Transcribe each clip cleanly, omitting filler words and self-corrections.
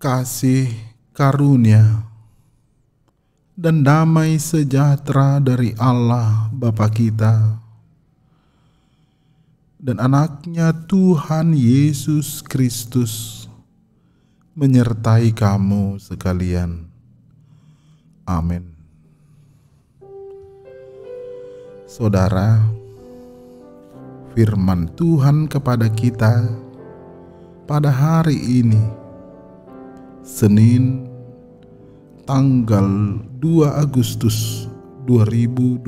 kasih, karunia, dan damai sejahtera dari Allah Bapa kita dan anaknya Tuhan Yesus Kristus menyertai kamu sekalian. Amin. Saudara, firman Tuhan kepada kita pada hari ini, Senin, tanggal 2 Agustus 2021,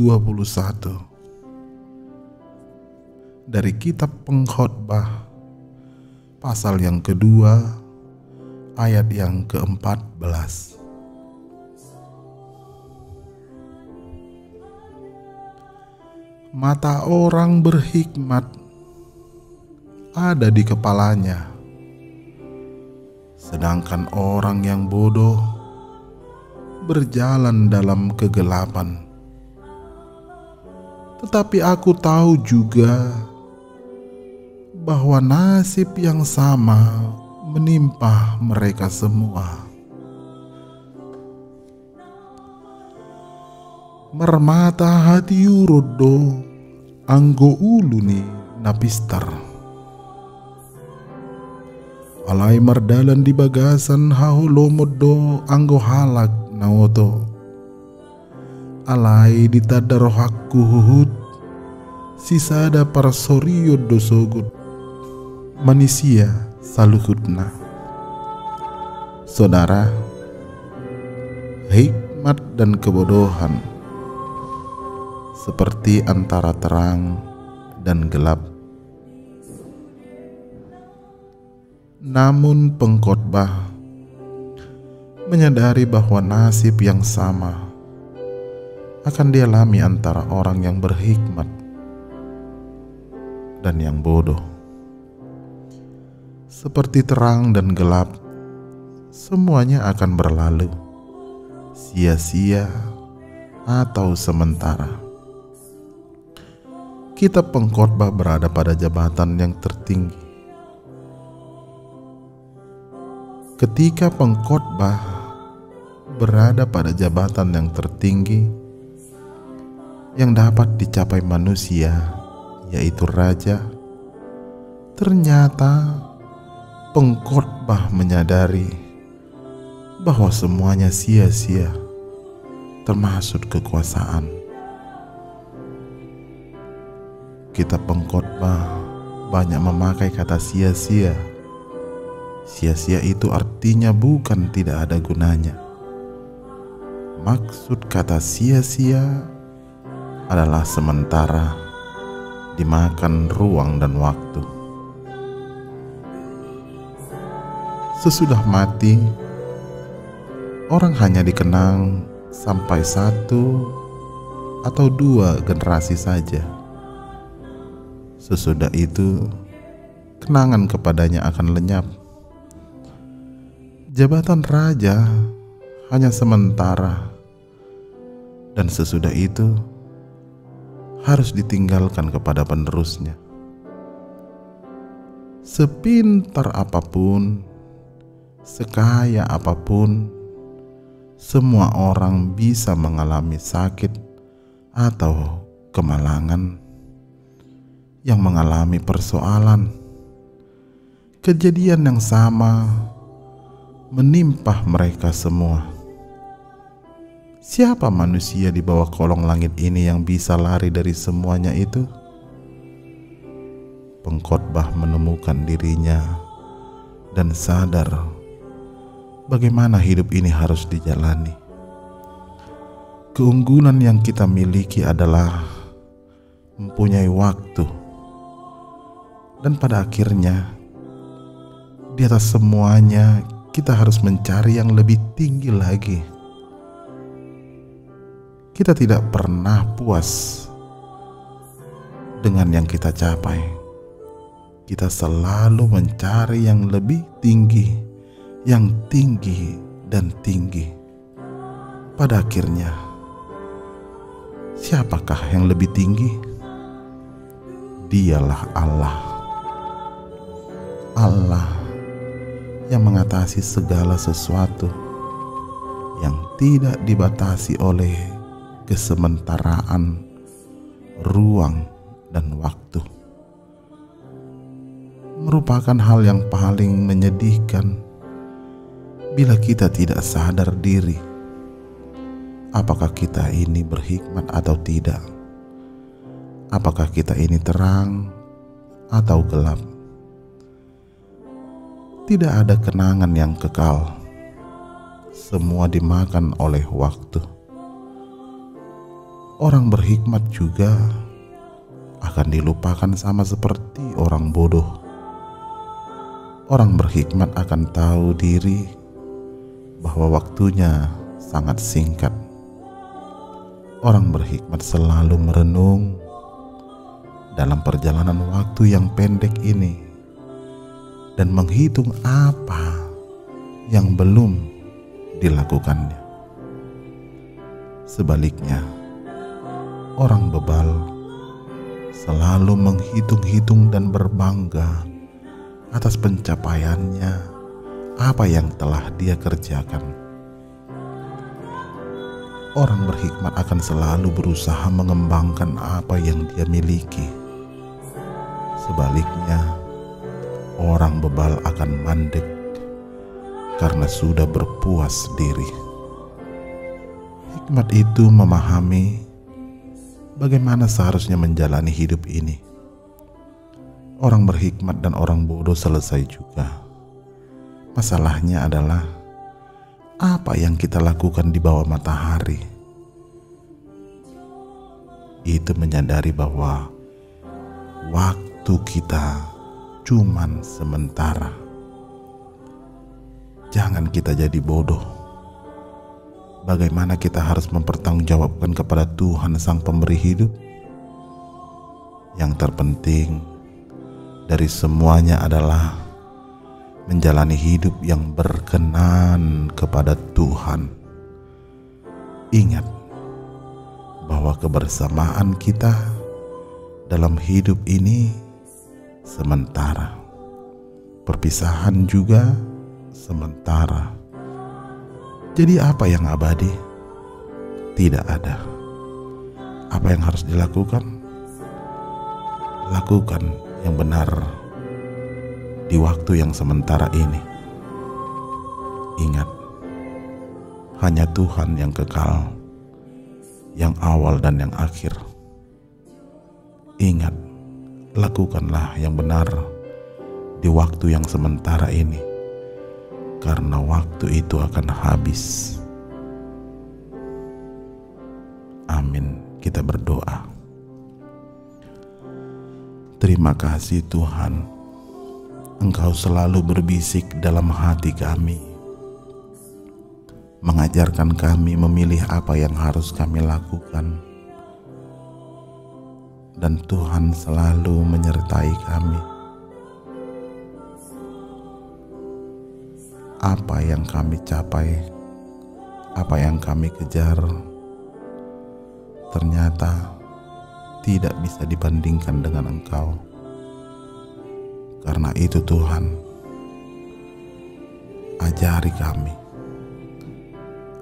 dari kitab Pengkhotbah pasal yang kedua ayat yang ke-14. Mata orang berhikmat ada di kepalanya, sedangkan orang yang bodoh berjalan dalam kegelapan. Tetapi aku tahu juga bahwa nasib yang sama menimpa mereka semua. Mermata hati yurodo anggo uluni napistar. Alai mardalan di bagasan hahulomodo anggo halak naoto. Alai ditadarohakku huhut sisada parsorio dosogut manusia saluhutna. Saudara, hikmat dan kebodohan seperti antara terang dan gelap. Namun pengkhotbah menyadari bahwa nasib yang sama akan dialami antara orang yang berhikmat dan yang bodoh. Seperti terang dan gelap, semuanya akan berlalu, sia-sia atau sementara. Kitab Pengkhotbah berada pada jabatan yang tertinggi. Ketika pengkhotbah berada pada jabatan yang tertinggi yang dapat dicapai manusia, yaitu raja, ternyata pengkhotbah menyadari bahwa semuanya sia-sia, termasuk kekuasaan. Kitab Pengkhotbah banyak memakai kata sia-sia. Sia-sia itu artinya bukan tidak ada gunanya. Maksud kata sia-sia adalah sementara, dimakan ruang dan waktu. Sesudah mati, orang hanya dikenang sampai 1 atau 2 generasi saja. Sesudah itu, kenangan kepadanya akan lenyap. Jabatan raja hanya sementara, dan sesudah itu harus ditinggalkan kepada penerusnya. Sepintar apapun, sekaya apapun, semua orang bisa mengalami sakit atau kemalangan, yang mengalami persoalan. Kejadian yang sama menimpa mereka semua. Siapa manusia di bawah kolong langit ini yang bisa lari dari semuanya itu? Pengkhotbah menemukan dirinya dan sadar bagaimana hidup ini harus dijalani. Keunggulan yang kita miliki adalah mempunyai waktu. Dan pada akhirnya, di atas semuanya, kita harus mencari yang lebih tinggi lagi. Kita tidak pernah puas dengan yang kita capai. Kita selalu mencari yang lebih tinggi, yang tinggi dan tinggi. Pada akhirnya, siapakah yang lebih tinggi? Dialah Allah. Allah yang mengatasi segala sesuatu, yang tidak dibatasi oleh kesementaraan, ruang, dan waktu. Merupakan hal yang paling menyedihkan bila kita tidak sadar diri apakah kita ini berhikmat atau tidak, apakah kita ini terang atau gelap. Tidak ada kenangan yang kekal, semua dimakan oleh waktu. Orang berhikmat juga akan dilupakan sama seperti orang bodoh. Orang berhikmat akan tahu diri bahwa waktunya sangat singkat. Orang berhikmat selalu merenung dalam perjalanan waktu yang pendek ini dan menghitung apa yang belum dilakukannya. Sebaliknya, orang bebal selalu menghitung-hitung dan berbangga atas pencapaiannya, apa yang telah dia kerjakan. Orang berhikmat akan selalu berusaha mengembangkan apa yang dia miliki. Sebaliknya, orang bebal akan mandek karena sudah berpuas diri. Hikmat itu memahami bagaimana seharusnya menjalani hidup ini. Orang berhikmat dan orang bodoh selesai juga. Masalahnya adalah apa yang kita lakukan di bawah matahari. Itu menyadari bahwa waktu kita cuman sementara. Jangan kita jadi bodoh. Bagaimana kita harus mempertanggungjawabkan kepada Tuhan Sang Pemberi hidup? Yang terpenting dari semuanya adalah menjalani hidup yang berkenan kepada Tuhan. Ingat bahwa kebersamaan kita dalam hidup ini sementara. Perpisahan juga sementara. Jadi apa yang abadi? Tidak ada. Apa yang harus dilakukan? Lakukan yang benar di waktu yang sementara ini. Ingat, hanya Tuhan yang kekal, yang awal dan yang akhir. Ingat, lakukanlah yang benar di waktu yang sementara ini, karena waktu itu akan habis. Amin. Kita berdoa. Terima kasih Tuhan, Engkau selalu berbisik dalam hati kami, mengajarkan kami memilih apa yang harus kami lakukan, dan Tuhan selalu menyertai kami. Apa yang kami capai, apa yang kami kejar, ternyata tidak bisa dibandingkan dengan Engkau. Karena itu Tuhan, ajari kami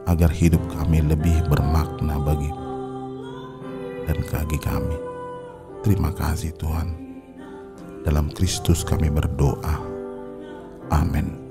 agar hidup kami lebih bermakna bagi-Mu dan bagi kami. Terima kasih Tuhan. Dalam Kristus kami berdoa. Amin.